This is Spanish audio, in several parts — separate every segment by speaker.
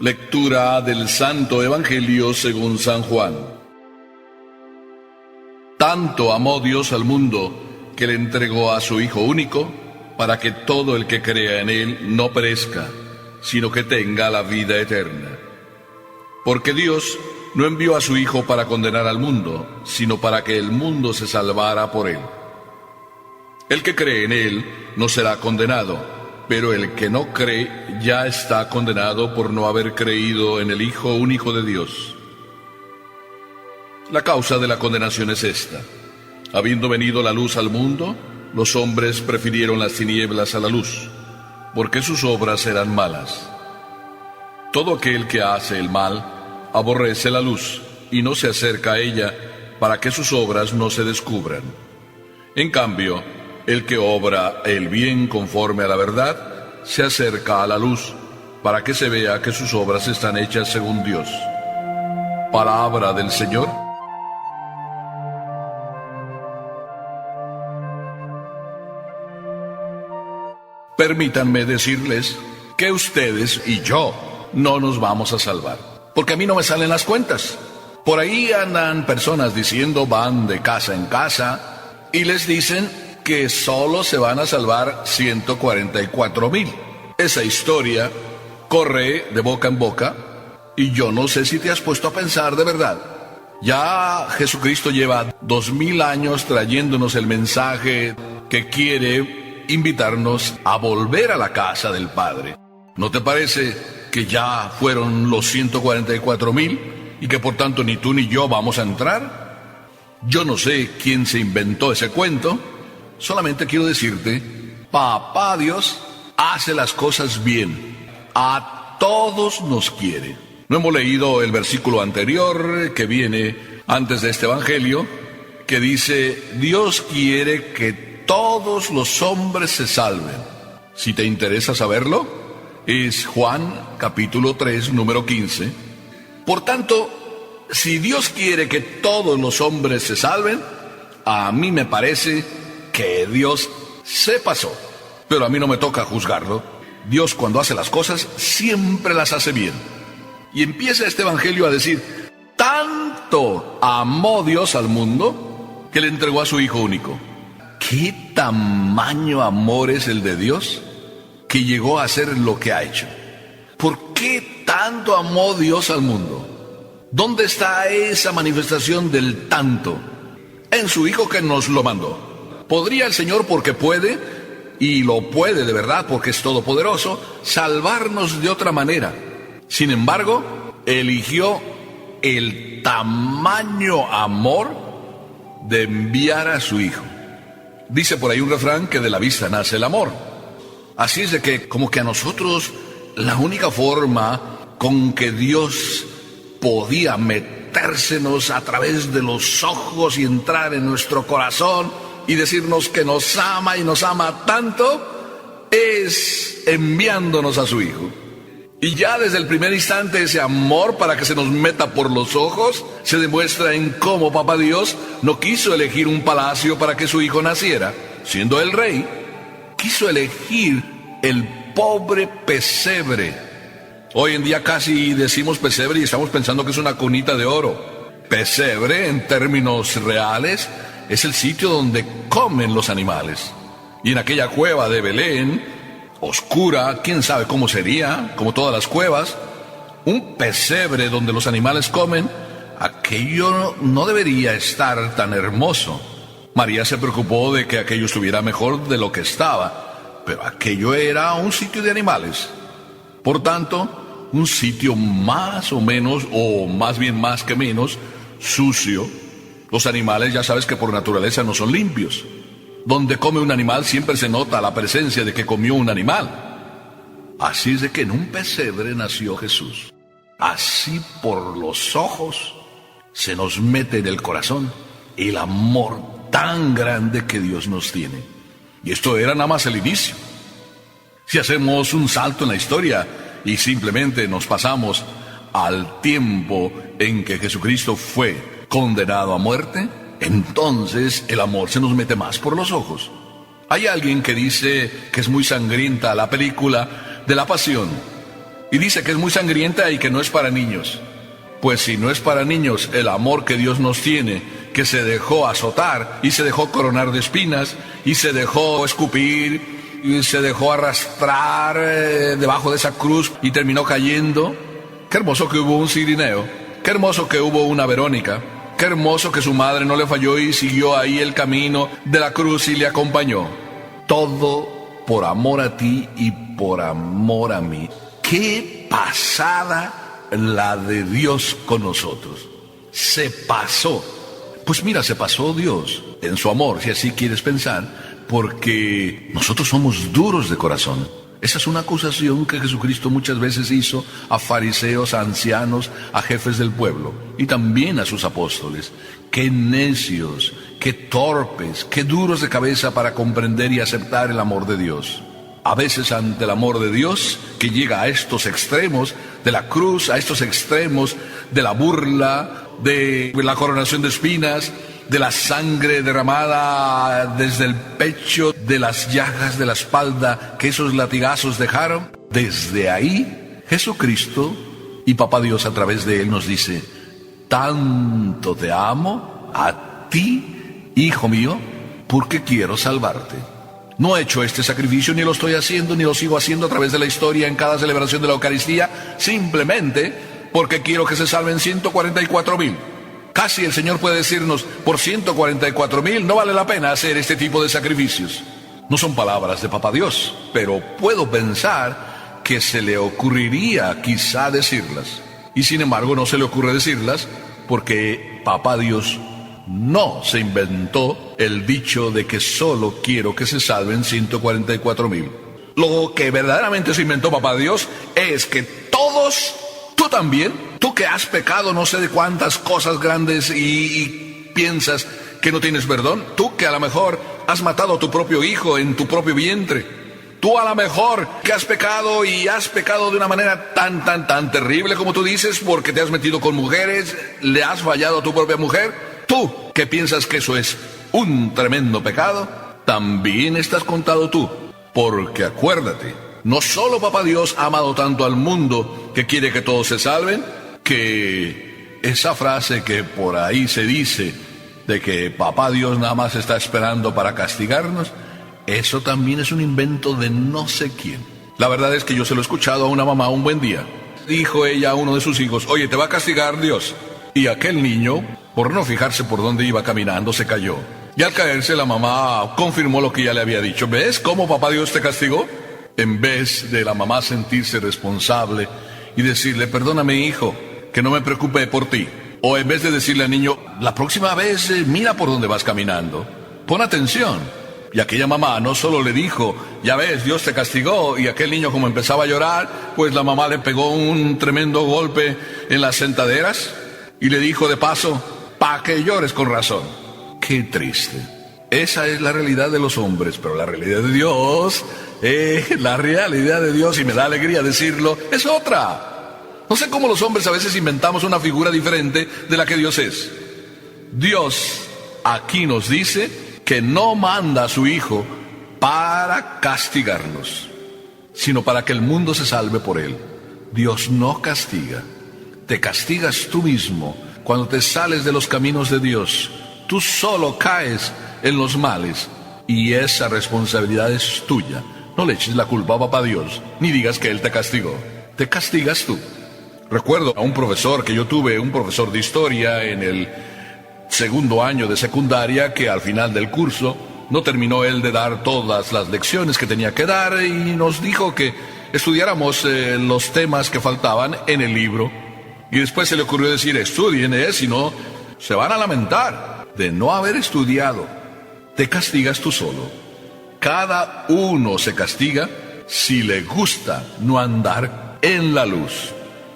Speaker 1: Lectura del Santo Evangelio según San Juan. Tanto amó Dios al mundo, que le entregó a su Hijo único, para que todo el que crea en Él no perezca, sino que tenga la vida eterna. Porque Dios no envió a su Hijo para condenar al mundo, sino para que el mundo se salvara por Él. El que cree en Él no será condenado, pero el que no cree ya está condenado por no haber creído en el Hijo único de Dios. La causa de la condenación es esta: habiendo venido la luz al mundo, los hombres prefirieron las tinieblas a la luz, porque sus obras eran malas. Todo aquel que hace el mal aborrece la luz y no se acerca a ella, para que sus obras no se descubran. En cambio, el que obra el bien conforme a la verdad se acerca a la luz, para que se vea que sus obras están hechas según Dios. Palabra del Señor. Permítanme decirles que ustedes y yo no nos vamos a salvar, porque a mí no me salen las cuentas. Por ahí andan personas diciendo, van de casa en casa y les dicen que solo se van a salvar 144,000. Esa historia corre de boca en boca y yo no sé si te has puesto a pensar de verdad. Ya Jesucristo lleva 2000 años trayéndonos el mensaje que quiere invitarnos a volver a la casa del Padre. ¿No te parece que ya fueron los 144,000 y que por tanto ni tú ni yo vamos a entrar? Yo no sé quién se inventó ese cuento. Solamente quiero decirte, Papá Dios hace las cosas bien. A todos nos quiere. No hemos leído el versículo anterior que viene antes de este evangelio, que dice, Dios quiere que todos los hombres se salven. Si te interesa saberlo, es Juan capítulo 3, número 15. Por tanto, si Dios quiere que todos los hombres se salven, a mí me parece que Dios se pasó, pero a mí no me toca juzgarlo. Dios, cuando hace las cosas, siempre las hace bien. Y empieza este evangelio a decir, tanto amó Dios al mundo, que le entregó a su Hijo único. ¿Qué tamaño amor es el de Dios, que llegó a hacer lo que ha hecho? ¿Por qué tanto amó Dios al mundo? ¿Dónde está esa manifestación del tanto? En su Hijo que nos lo mandó. ¿Podría el Señor, porque puede, y lo puede de verdad porque es todopoderoso, salvarnos de otra manera? Sin embargo, eligió el tamaño amor de enviar a su Hijo. Dice por ahí un refrán que de la vista nace el amor. Así es de que como que a nosotros la única forma con que Dios podía metérsenos a través de los ojos y entrar en nuestro corazón y decirnos que nos ama y nos ama tanto, es enviándonos a su Hijo. Y ya desde el primer instante ese amor para que se nos meta por los ojos se demuestra en cómo Papá Dios no quiso elegir un palacio para que su Hijo naciera, siendo el rey. Quiso elegir el pobre pesebre. Hoy en día casi decimos pesebre y estamos pensando que es una cunita de oro. Pesebre, en términos reales, es el sitio donde comen los animales. Y en aquella cueva de Belén, oscura, quién sabe cómo sería, como todas las cuevas, un pesebre donde los animales comen, aquello no debería estar tan hermoso. María se preocupó de que aquello estuviera mejor de lo que estaba, pero aquello era un sitio de animales. Por tanto, un sitio más o menos, o más bien más que menos, sucio. Los animales ya sabes que por naturaleza no son limpios. Donde come un animal siempre se nota la presencia de que comió un animal. Así es de que en un pesebre nació Jesús. Así por los ojos se nos mete en el corazón el amor tan grande que Dios nos tiene. Y esto era nada más el inicio. Si hacemos un salto en la historia y simplemente nos pasamos al tiempo en que Jesucristo fue condenado a muerte, entonces el amor se nos mete más por los ojos. Hay alguien que dice que es muy sangrienta la película de la Pasión. Y dice que es muy sangrienta y que no es para niños. Pues si no es para niños el amor que Dios nos tiene, que se dejó azotar y se dejó coronar de espinas y se dejó escupir y se dejó arrastrar debajo de esa cruz y terminó cayendo. Qué hermoso que hubo un Cirineo, qué hermoso que hubo una Verónica, qué hermoso que su madre no le falló y siguió ahí el camino de la cruz y le acompañó. Todo por amor a ti y por amor a mí. ¡Qué pasada la de Dios con nosotros! Se pasó. Pues mira, se pasó Dios en su amor, si así quieres pensar, porque nosotros somos duros de corazón. Esa es una acusación que Jesucristo muchas veces hizo a fariseos, a ancianos, a jefes del pueblo y también a sus apóstoles. ¡Qué necios, qué torpes, qué duros de cabeza para comprender y aceptar el amor de Dios! A veces ante el amor de Dios, que llega a estos extremos de la cruz, a estos extremos de la burla, de la coronación de espinas, de la sangre derramada desde el pecho, de las llagas de la espalda que esos latigazos dejaron, desde ahí Jesucristo y Papá Dios a través de Él nos dice: tanto te amo a ti, hijo mío, porque quiero salvarte. No he hecho este sacrificio, ni lo estoy haciendo, ni lo sigo haciendo a través de la historia en cada celebración de la Eucaristía, simplemente porque quiero que se salven 144,000. Casi el Señor puede decirnos: por 144,000 no vale la pena hacer este tipo de sacrificios. No son palabras de Papá Dios, pero puedo pensar que se le ocurriría quizá decirlas. Y sin embargo no se le ocurre decirlas porque Papá Dios no se inventó el dicho de que solo quiero que se salven 144,000. Lo que verdaderamente se inventó Papá Dios es que todos, tú también, tú que has pecado no sé de cuántas cosas grandes y piensas que no tienes perdón, tú que a lo mejor has matado a tu propio hijo en tu propio vientre, tú a lo mejor que has pecado y has pecado de una manera tan terrible como tú dices, porque te has metido con mujeres, le has fallado a tu propia mujer, tú que piensas que eso es un tremendo pecado, también estás contado tú, porque acuérdate, no solo Papá Dios ha amado tanto al mundo que quiere que todos se salven, que esa frase que por ahí se dice de que Papá Dios nada más está esperando para castigarnos, eso también es un invento de no sé quién. La verdad es que yo se lo he escuchado a una mamá un buen día. Dijo ella a uno de sus hijos: oye, te va a castigar Dios. Y aquel niño, por no fijarse por dónde iba caminando, se cayó. Y al caerse la mamá confirmó lo que ya le había dicho. ¿Ves cómo Papá Dios te castigó? En vez de la mamá sentirse responsable y decirle: perdóname hijo, que no me preocupe por ti. O en vez de decirle al niño: la próxima vez mira por dónde vas caminando, pon atención. Y aquella mamá no solo le dijo: ya ves, Dios te castigó. Y aquel niño, como empezaba a llorar, pues la mamá le pegó un tremendo golpe en las sentaderas y le dijo de paso: pa' que llores con razón. Qué triste. Esa es la realidad de los hombres, pero la realidad de Dios, la realidad de Dios, y me da alegría decirlo, es otra. No sé cómo los hombres a veces inventamos una figura diferente de la que Dios es. Dios aquí nos dice que no manda a su Hijo para castigarnos, sino para que el mundo se salve por Él. Dios no castiga. Te castigas tú mismo cuando te sales de los caminos de Dios. Tú solo caes en los males y esa responsabilidad es tuya. No le eches la culpa a Papá Dios, ni digas que Él te castigó. Te castigas tú. Recuerdo a un profesor que yo tuve, un profesor de historia en el segundo año de secundaria, que al final del curso no terminó él de dar todas las lecciones que tenía que dar y nos dijo que estudiáramos los temas que faltaban en el libro. Y después se le ocurrió decir: estudien, si no se van a lamentar de no haber estudiado. Te castigas tú solo. Cada uno se castiga si le gusta no andar en la luz.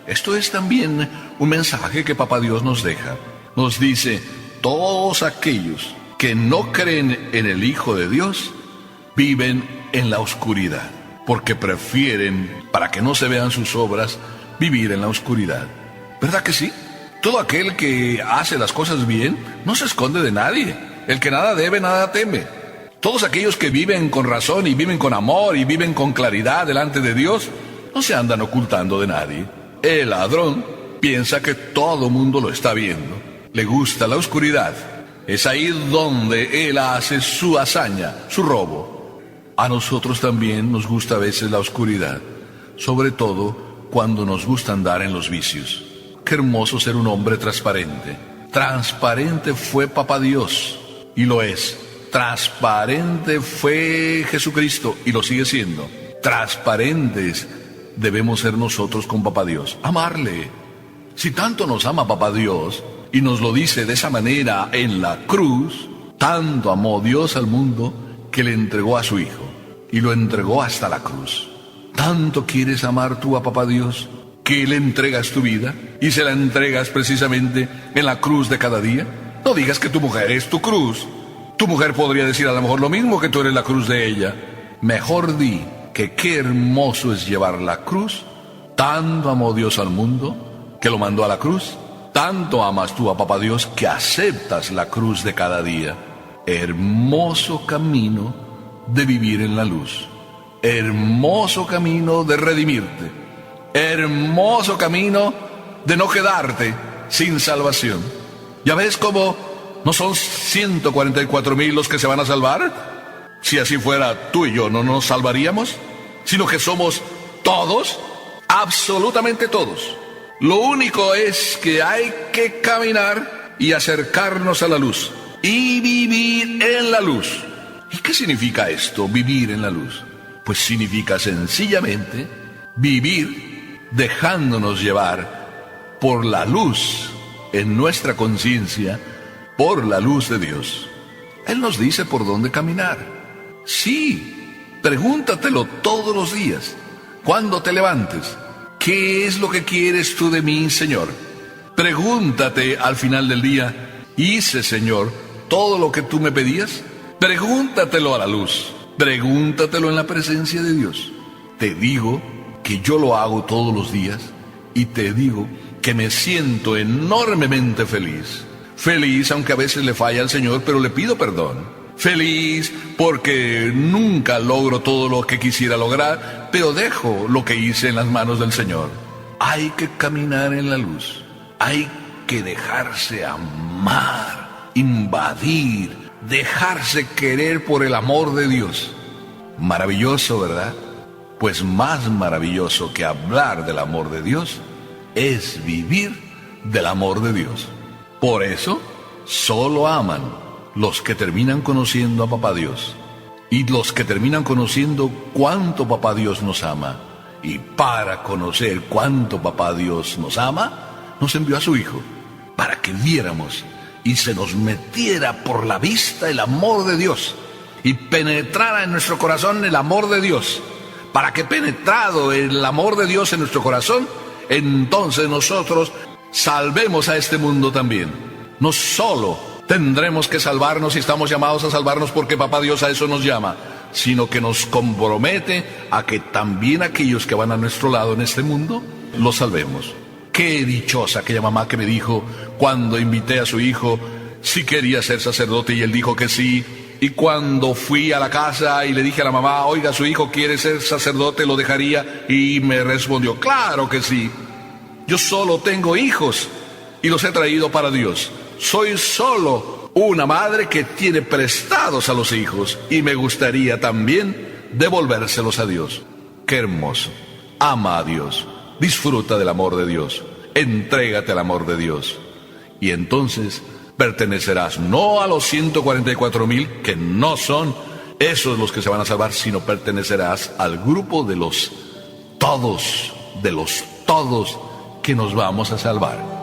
Speaker 1: Esto es también un mensaje que Papá Dios nos deja. Nos dice: todos aquellos que no creen en el Hijo de Dios viven en la oscuridad, porque prefieren, para que no se vean sus obras, vivir en la oscuridad. ¿Verdad que sí? Todo aquel que hace las cosas bien no se esconde de nadie. El que nada debe, nada teme. Todos aquellos que viven con razón y viven con amor y viven con claridad delante de Dios, no se andan ocultando de nadie. El ladrón piensa que todo mundo lo está viendo. Le gusta la oscuridad. Es ahí donde él hace su hazaña, su robo. A nosotros también nos gusta a veces la oscuridad, sobre todo cuando nos gusta andar en los vicios. Qué hermoso ser un hombre transparente. Transparente fue Papá Dios, y lo es. Transparente fue Jesucristo, y lo sigue siendo. Transparentes debemos ser nosotros con Papá Dios. Amarle. Si tanto nos ama Papá Dios, y nos lo dice de esa manera en la cruz, tanto amó Dios al mundo que le entregó a su Hijo, y lo entregó hasta la cruz. ¿Tanto quieres amar tú a Papá Dios que le entregas tu vida y se la entregas precisamente en la cruz de cada día? No digas que tu mujer es tu cruz. Tu mujer podría decir a lo mejor lo mismo, que tú eres la cruz de ella. Mejor di que qué hermoso es llevar la cruz. Tanto amó Dios al mundo que lo mandó a la cruz. Tanto amas tú a Papá Dios que aceptas la cruz de cada día. Hermoso camino de vivir en la luz. Hermoso camino de redimirte. Hermoso camino de no quedarte sin salvación. ¿Ya ves cómo no son 144,000 los que se van a salvar? Si así fuera, tú y yo no nos salvaríamos, sino que somos todos, absolutamente todos. Lo único es que hay que caminar y acercarnos a la luz y vivir en la luz. ¿Y qué significa esto, vivir en la luz? Pues significa sencillamente vivir dejándonos llevar por la luz en nuestra conciencia, por la luz de Dios. Él nos dice por dónde caminar. Sí, pregúntatelo todos los días, cuando te levantes. ¿Qué es lo que quieres tú de mí, Señor? Pregúntate al final del día, ¿hice, Señor, todo lo que tú me pedías? Pregúntatelo a la luz. Pregúntatelo en la presencia de Dios. Te digo que yo lo hago todos los días y te digo que me siento enormemente feliz. Feliz aunque a veces le falla al Señor, pero le pido perdón. Feliz porque nunca logro todo lo que quisiera lograr, pero dejo lo que hice en las manos del Señor. Hay que caminar en la luz. Hay que dejarse amar, invadir, dejarse querer por el amor de Dios. Maravilloso, ¿verdad? Pues más maravilloso que hablar del amor de Dios es vivir del amor de Dios. Por eso, solo aman los que terminan conociendo a Papá Dios y los que terminan conociendo cuánto Papá Dios nos ama. Y para conocer cuánto Papá Dios nos ama, nos envió a su Hijo para que viéramos y se nos metiera por la vista el amor de Dios y penetrara en nuestro corazón el amor de Dios, para que penetrado el amor de Dios en nuestro corazón, entonces nosotros salvemos a este mundo también. No solo tendremos que salvarnos y estamos llamados a salvarnos porque Papá Dios a eso nos llama, sino que nos compromete a que también aquellos que van a nuestro lado en este mundo, los salvemos. Qué dichosa aquella mamá que me dijo cuando invité a su hijo si quería ser sacerdote y él dijo que sí. Y cuando fui a la casa y le dije a la mamá, oiga, su hijo quiere ser sacerdote, ¿lo dejaría? Y me respondió, claro que sí. Yo solo tengo hijos y los he traído para Dios. Soy solo una madre que tiene prestados a los hijos y me gustaría también devolvérselos a Dios. Qué hermoso. Ama a Dios. Disfruta del amor de Dios, entrégate al amor de Dios y entonces pertenecerás no a los 144,000 que no son esos los que se van a salvar, sino pertenecerás al grupo de los todos que nos vamos a salvar.